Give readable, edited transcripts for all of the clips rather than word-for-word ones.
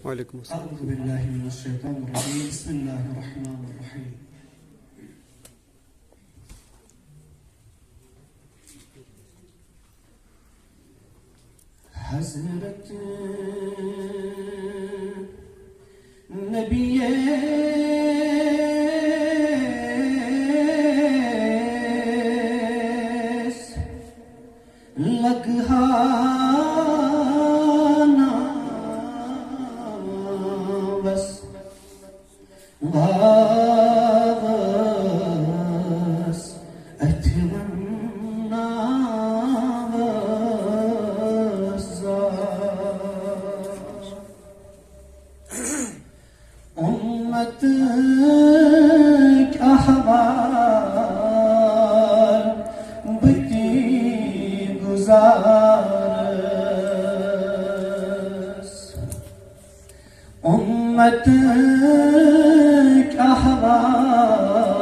وعلیکم السلام. اعوذ باللہ من الشیطان الرجیم بسم اللہ الرحمن الرحیم. حضرت نبی لگانا بس واس اتمنى وزار امتك احوال بتی گزارس امتك احوال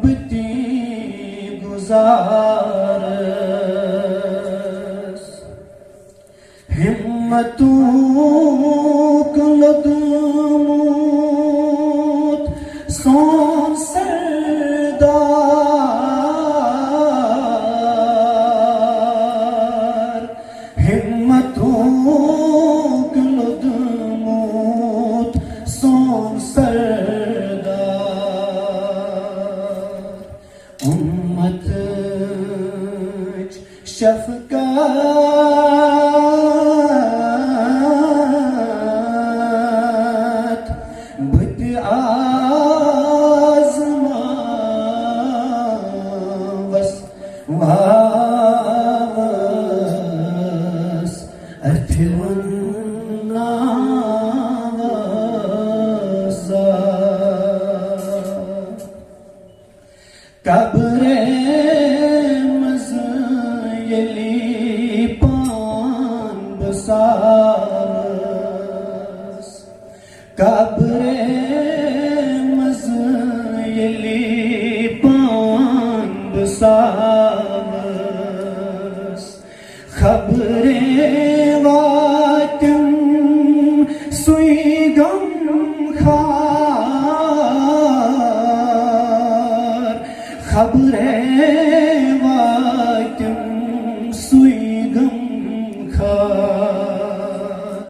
بتی گزارس ہمتوک لدموت سون سردار ہمتوک لدموت سون سردار امت شفقت بد آزما بس واس اتمنى وزار قبر مزيلي